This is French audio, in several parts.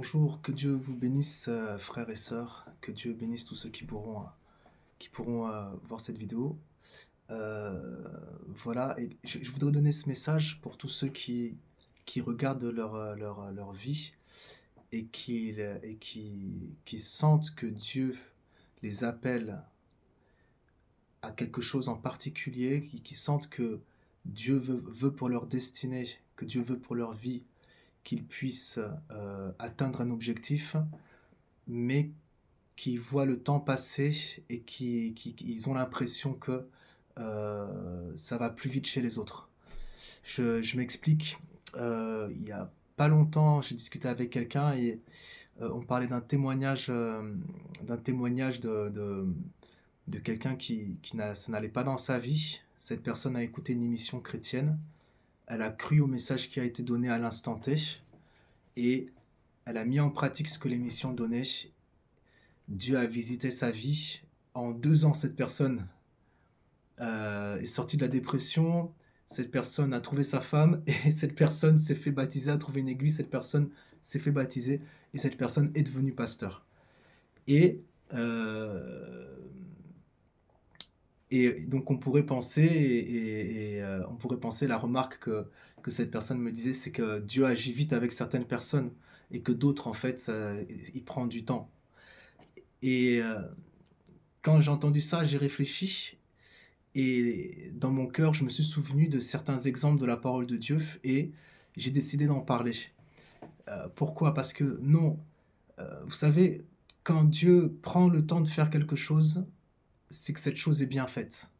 Bonjour, que Dieu vous bénisse, frères et sœurs, que Dieu bénisse tous ceux qui pourront voir cette vidéo. Voilà, et je voudrais donner ce message pour tous ceux qui regardent leur vie et qui sentent que Dieu les appelle à quelque chose en particulier, qui sentent que Dieu veut pour leur destinée, que Dieu veut pour leur vie qu'ils puissent atteindre un objectif, mais qui voient le temps passer et ils ont l'impression que ça va plus vite chez les autres. Je m'explique. Il y a pas longtemps, j'ai discuté avec quelqu'un et on parlait d'un témoignage de quelqu'un ça n'allait pas dans sa vie. Cette personne a écouté une émission chrétienne, elle a cru au message qui a été donné à l'instant T et elle a mis en pratique ce que l'émission donnait. Dieu a visité sa vie. En 2 ans, cette personne est sortie de la dépression. Cette personne a trouvé sa femme et cette personne s'est fait baptiser, a trouvé une église. Cette personne s'est fait baptiser et cette personne est devenue pasteur. Et, euh, et donc on pourrait penser, on pourrait penser la remarque que cette personne me disait, c'est que Dieu agit vite avec certaines personnes et que d'autres, en fait, il prend du temps. Et quand j'ai entendu ça, j'ai réfléchi et dans mon cœur, je me suis souvenu de certains exemples de la parole de Dieu et j'ai décidé d'en parler. Pourquoi? Parce que non, vous savez, quand Dieu prend le temps de faire quelque chose, c'est que cette chose est bien faite.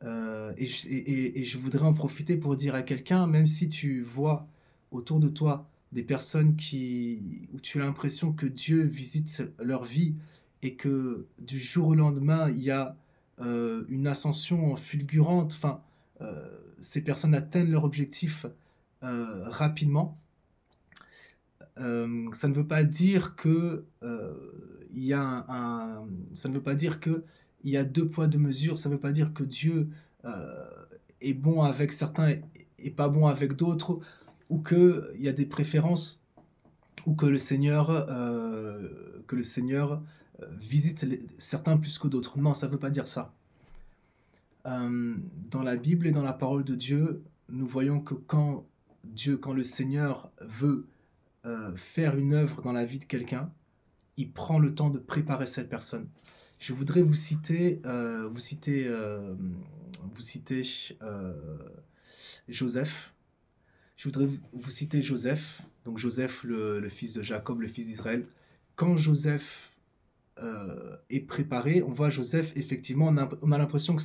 Et je voudrais en profiter pour dire à quelqu'un, même si tu vois autour de toi des personnes où tu as l'impression que Dieu visite leur vie et que du jour au lendemain, il y a une ascension fulgurante, enfin, ces personnes atteignent leur objectif rapidement. Ça ne veut pas dire que il y a ça ne veut pas dire que il y a deux poids deux mesures. Ça ne veut pas dire que Dieu euh, est bon avec certains et pas bon avec d'autres, ou que il y a des préférences, ou que le Seigneur visite certains plus que d'autres. Non, ça ne veut pas dire ça. Dans la Bible et dans la parole de Dieu, nous voyons que quand le Seigneur veut faire une œuvre dans la vie de quelqu'un, il prend le temps de préparer cette personne. Je voudrais vous citer Joseph. Je voudrais vous citer Joseph, donc Joseph, le fils de Jacob, le fils d'Israël. Quand Joseph est préparé, on voit Joseph, effectivement, on a l'impression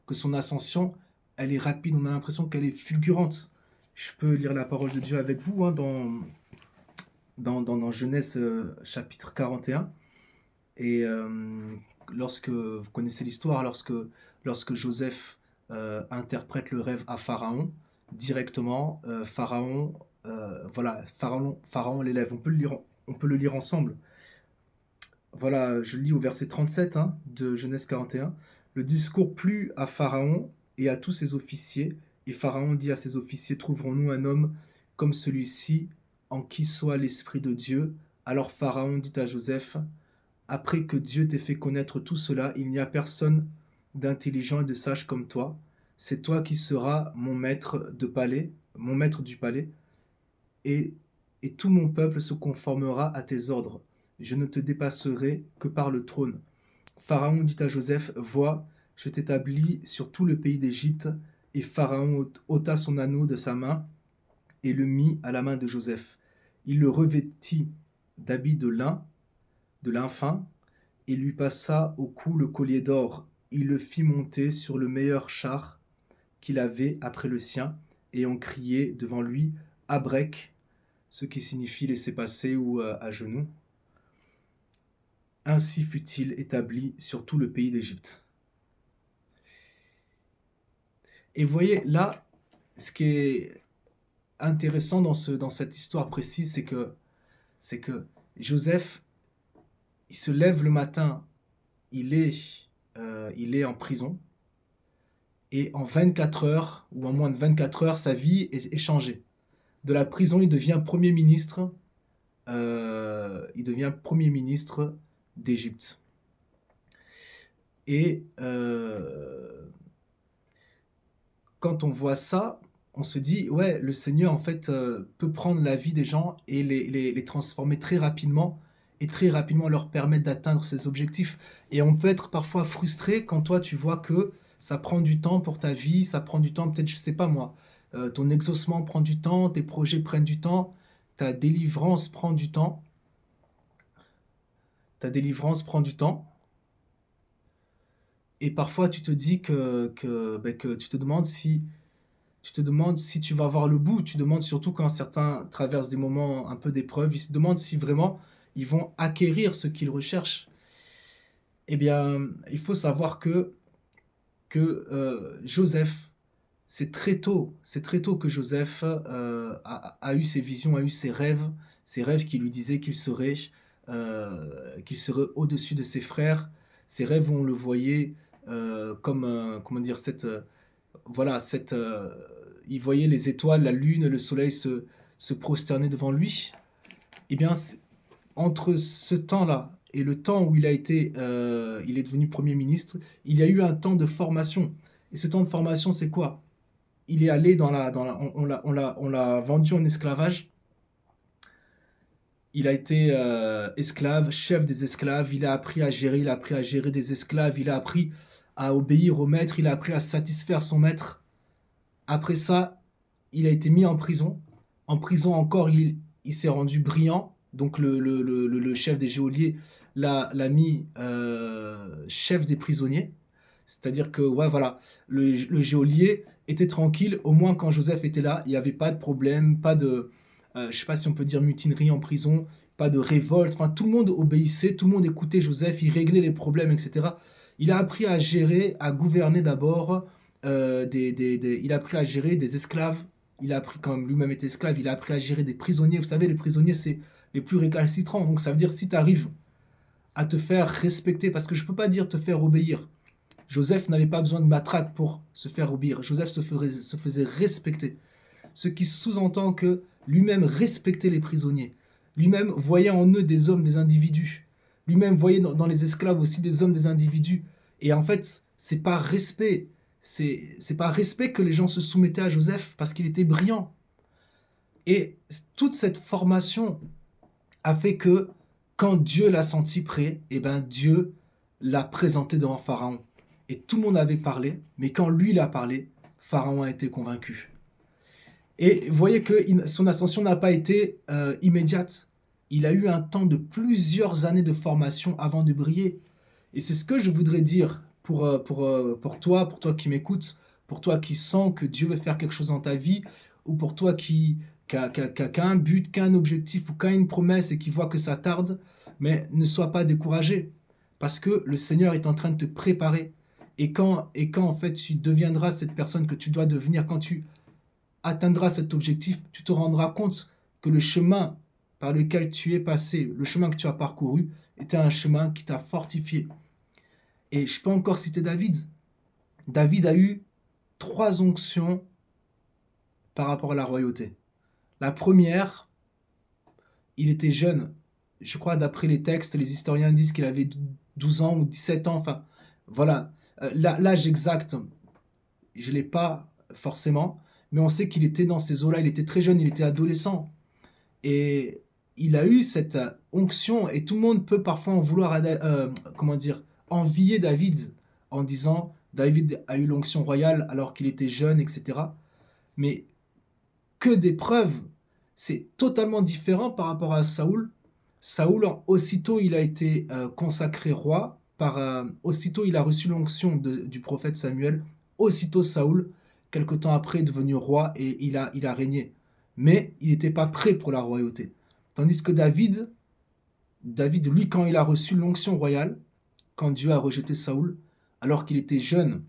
que son ascension, elle est rapide, on a l'impression qu'elle est fulgurante. Je peux lire la parole de Dieu avec vous, hein, dans Genèse chapitre 41. Et lorsque vous connaissez l'histoire, lorsque Joseph interprète le rêve à Pharaon, directement, Pharaon l'élève. On peut le lire ensemble. Voilà, je lis au verset 37, hein, de Genèse 41. Le discours plut à Pharaon et à tous ses officiers, et Pharaon dit à ses officiers, trouverons-nous un homme comme celui-ci en qui soit l'Esprit de Dieu? Alors Pharaon dit à Joseph, après que Dieu t'ait fait connaître tout cela, il n'y a personne d'intelligent et de sage comme toi. C'est toi qui seras mon maître du palais, et, et tout mon peuple se conformera à tes ordres. Je ne te dépasserai que par le trône. Pharaon dit à Joseph, vois, je t'établis sur tout le pays d'Égypte. Et Pharaon ôta son anneau de sa main et le mit à la main de Joseph. Il le revêtit d'habits de lin fin, et lui passa au cou le collier d'or. Il le fit monter sur le meilleur char qu'il avait après le sien, et on criait devant lui Abrek, ce qui signifie laisser passer ou à genoux. Ainsi fut-il établi sur tout le pays d'Égypte. Et vous voyez, là, ce qui est intéressant dans cette histoire précise, c'est que Joseph, il se lève le matin, il est en prison, et en 24 heures, ou en moins de 24 heures, sa vie est changée. De la prison, il devient Premier ministre il devient premier ministre d'Égypte. Et quand on voit ça, on se dit: «Ouais, le Seigneur, en fait, peut prendre la vie des gens et les transformer très rapidement et très rapidement leur permettre d'atteindre ses objectifs». Et on peut être parfois frustré quand toi, tu vois que ça prend du temps pour ta vie, ça prend du temps, peut-être, je sais pas moi, ton exaucement prend du temps, tes projets prennent du temps, ta délivrance prend du temps, ta délivrance prend du temps. Et parfois tu te dis que tu te demandes si tu vas avoir le bout. Tu demandes surtout quand certains traversent des moments un peu d'épreuve, ils se demandent si vraiment ils vont acquérir ce qu'ils recherchent. Eh bien, il faut savoir que Joseph, c'est très tôt que Joseph, a eu ses visions, a eu ses rêves qui lui disaient qu'il serait au-dessus de ses frères. Ces rêves où on le voyait, comme, comment dire? Voilà, il voyait les étoiles, la lune, le soleil se prosterner devant lui. Eh bien, entre ce temps-là et le temps où il est devenu Premier ministre, il y a eu un temps de formation. Et ce temps de formation, c'est quoi? Il est allé on l'a vendu en esclavage. Il a été esclave, chef des esclaves. Il a appris à gérer, il a appris à gérer des esclaves. Il a appris à obéir au maître. Il a appris à satisfaire son maître. Après ça, il a été mis en prison. En prison encore, il s'est rendu brillant. Donc le chef des geôliers l'a mis chef des prisonniers. C'est-à-dire que, ouais, voilà, le geôlier était tranquille. Au moins, quand Joseph était là, il n'y avait pas de problème, pas de, je ne sais pas si on peut dire mutinerie en prison, pas de révolte. Enfin, tout le monde obéissait, tout le monde écoutait Joseph, il réglait les problèmes, etc. Il a appris à gérer, à gouverner d'abord. Il a appris à gérer des esclaves. Il a appris, quand lui-même était esclave, il a appris à gérer des prisonniers. Vous savez, les prisonniers, c'est les plus récalcitrants. Donc, ça veut dire si tu arrives à te faire respecter, parce que je ne peux pas dire te faire obéir. Joseph n'avait pas besoin de matraque pour se faire obéir. Joseph se faisait respecter. Ce qui sous-entend que lui-même respectait les prisonniers. Lui-même voyait en eux des hommes, des individus. Lui-même voyait dans les esclaves aussi des hommes, des individus. Et en fait, c'est par respect. C'est par respect que les gens se soumettaient à Joseph parce qu'il était brillant. Et toute cette formation a fait que quand Dieu l'a senti prêt, eh ben Dieu l'a présenté devant Pharaon. Et tout le monde avait parlé, mais quand lui il a parlé, Pharaon a été convaincu. Et vous voyez que son ascension n'a pas été immédiate. Il a eu un temps de plusieurs années de formation avant de briller. Et c'est ce que je voudrais dire pour toi qui m'écoutes, pour toi qui sens que Dieu veut faire quelque chose dans ta vie, ou pour toi qui a un but, qui a un objectif, ou qui a une promesse et qui voit que ça tarde, mais ne sois pas découragé, parce que le Seigneur est en train de te préparer. Et quand en fait tu deviendras cette personne que tu dois devenir, quand tu atteindras cet objectif, tu te rendras compte que le chemin par lequel tu es passé, le chemin que tu as parcouru, était un chemin qui t'a fortifié. Et je peux encore citer David. David a eu 3 onctions par rapport à la royauté. La première, il était jeune. Je crois, d'après les textes, les historiens disent qu'il avait 12 ans ou 17 ans. Enfin, voilà. L'âge exact, je ne l'ai pas forcément, mais on sait qu'il était dans ces eaux-là. Il était très jeune, il était adolescent. Et il a eu cette onction, et tout le monde peut parfois en vouloir, comment dire, envier David, en disant David a eu l'onction royale alors qu'il était jeune, etc. Mais que des preuves, c'est totalement différent par rapport à Saoul. Saoul, aussitôt il a été consacré roi, aussitôt il a reçu l'onction du prophète Samuel, aussitôt Saoul, quelque temps après, est devenu roi et il a régné. Mais il n'était pas prêt pour la royauté. Tandis que David, lui, quand il a reçu l'onction royale, quand Dieu a rejeté Saoul, alors qu'il était jeune,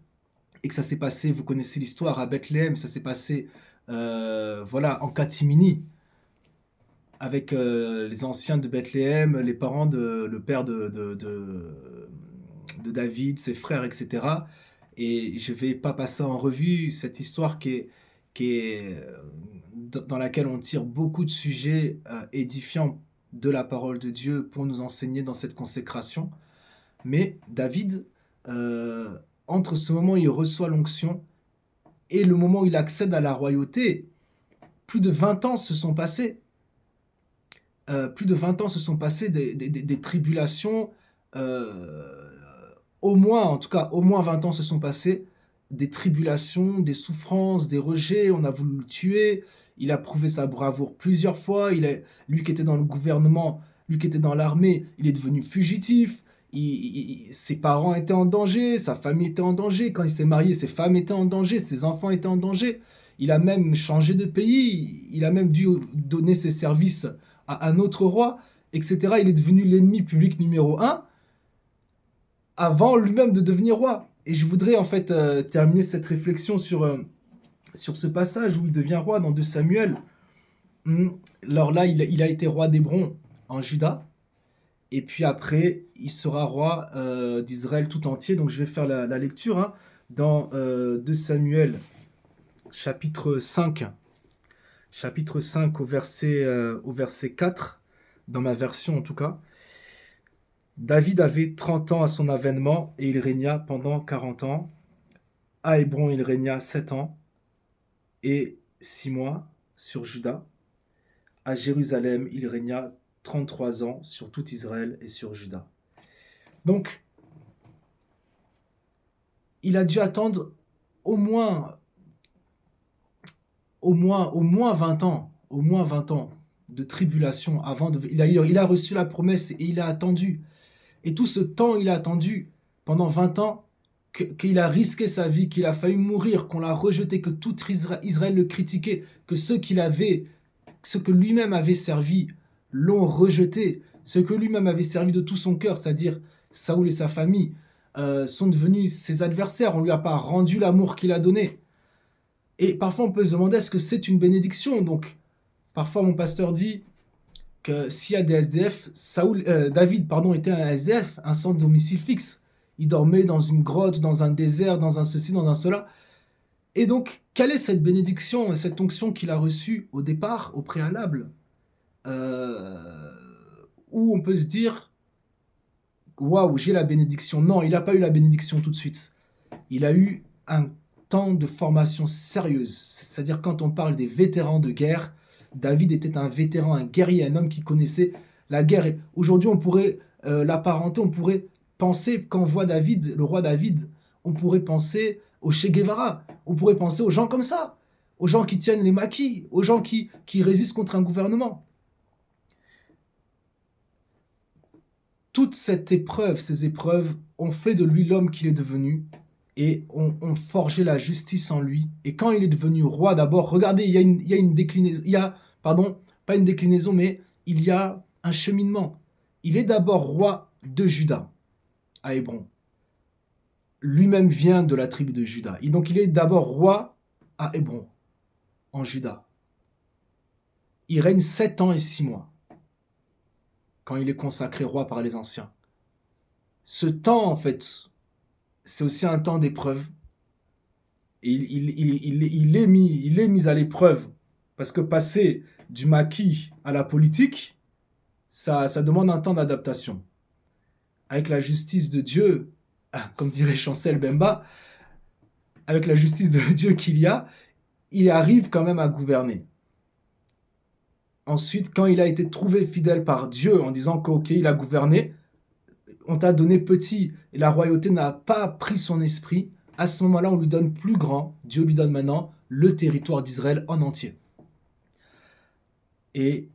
et que ça s'est passé, vous connaissez l'histoire, à Bethléem, ça s'est passé voilà, en catimini, avec les anciens de Bethléem, les parents le père de David, ses frères, etc. Et je ne vais pas passer en revue cette histoire qui est dans laquelle on tire beaucoup de sujets édifiants de la parole de Dieu pour nous enseigner dans cette consécration. Mais David, euh, entre ce moment où il reçoit l'onction et le moment où il accède à la royauté, plus de 20 ans se sont passés. Plus de 20 ans se sont passés des tribulations. euh, Au moins, en tout cas, au moins 20 ans se sont passés, des tribulations, des souffrances, des rejets. On a voulu le tuer. Il a prouvé sa bravoure plusieurs fois. Lui qui était dans le gouvernement, lui qui était dans l'armée, il est devenu fugitif. Ses parents étaient en danger, sa famille était en danger. Quand il s'est marié, ses femmes étaient en danger, ses enfants étaient en danger. Il a même changé de pays. Il a même dû donner ses services à un autre roi, etc. Il est devenu l'ennemi public numéro un avant lui-même de devenir roi. Et je voudrais en fait terminer cette réflexion sur ce passage où il devient roi dans 2 Samuel. Alors là, il a été roi d'Hébron en Juda. Et puis après, il sera roi d'Israël tout entier. Donc je vais faire la lecture dans 2 Samuel, chapitre 5. Chapitre 5 au verset 4, dans ma version en tout cas. David avait 30 ans à son avènement et il régna pendant 40 ans. À Hébron, il régna 7 ans et 6 mois sur Juda. À Jérusalem, il régna 33 ans sur tout Israël et sur Juda. Donc, il a dû attendre au moins 20 ans, au moins 20 ans de tribulation avant de... Il a reçu la promesse et il a attendu. Et tout ce temps, il a attendu pendant 20 ans qu'il a risqué sa vie, qu'il a failli mourir, qu'on l'a rejeté, que tout Israël le critiquait, que ceux que lui-même avait servi, l'ont rejeté, ceux que lui-même avait servi de tout son cœur, c'est-à-dire Saoul et sa famille, sont devenus ses adversaires. On ne lui a pas rendu l'amour qu'il a donné. Et parfois, on peut se demander est-ce que c'est une bénédiction. Donc, parfois, mon pasteur dit que s'il y a des SDF, David était un SDF, un sans domicile fixe. Il dormait dans une grotte, dans un désert, dans un ceci, dans un cela. Et donc, quelle est cette bénédiction, cette onction qu'il a reçue au départ, au préalable, où on peut se dire, waouh, j'ai la bénédiction. Non, il n'a pas eu la bénédiction tout de suite. Il a eu un temps de formation sérieuse. C'est-à-dire quand on parle des vétérans de guerre, David était un vétéran, un guerrier, un homme qui connaissait la guerre. Et aujourd'hui, on pourrait l'apparenter, on pourrait penser, quand on voit David, le roi David, on pourrait penser au Che Guevara, on pourrait penser aux gens comme ça, aux gens qui tiennent les maquis, aux gens qui résistent contre un gouvernement. Toute cette épreuve, ces épreuves, ont fait de lui l'homme qu'il est devenu et ont forgé la justice en lui. Et quand il est devenu roi, d'abord, regardez, il y a une déclinaison, pardon, pas une déclinaison, mais il y a un cheminement. Il est d'abord roi de Juda, à Hébron. Lui-même vient de la tribu de Juda. Et donc il est d'abord roi à Hébron, en Juda. Il règne 7 ans et 6 mois, quand il est consacré roi par les anciens. Ce temps, en fait, c'est aussi un temps d'épreuve. Et il est mis à l'épreuve. Parce que passer du maquis à la politique, ça demande un temps d'adaptation. Avec la justice de Dieu, comme dirait Chancel Bemba, avec la justice de Dieu il arrive quand même à gouverner. Ensuite, quand il a été trouvé fidèle par Dieu en disant qu'ok, il a gouverné, on t'a donné petit et la royauté n'a pas pris son esprit, à ce moment-là, on lui donne plus grand. Dieu lui donne maintenant le territoire d'Israël en entier. Et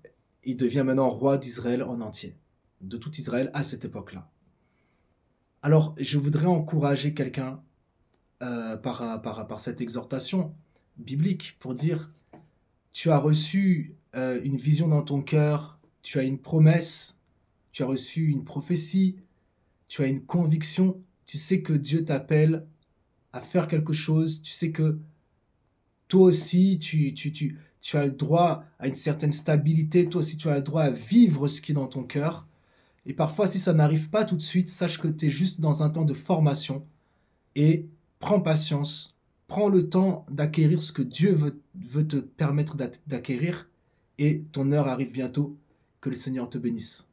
il devient maintenant roi d'Israël en entier, de tout Israël à cette époque-là. Alors, je voudrais encourager quelqu'un par cette exhortation biblique pour dire, tu as reçu une vision dans ton cœur, tu as une promesse, tu as reçu une prophétie, tu as une conviction, tu sais que Dieu t'appelle à faire quelque chose, tu sais que toi aussi, tu as le droit à une certaine stabilité, toi aussi, tu as le droit à vivre ce qui est dans ton cœur. Et parfois, si ça n'arrive pas tout de suite, sache que tu es juste dans un temps de formation et prends patience, prends le temps d'acquérir ce que Dieu veut te permettre d'acquérir et ton heure arrive bientôt Que le Seigneur te bénisse.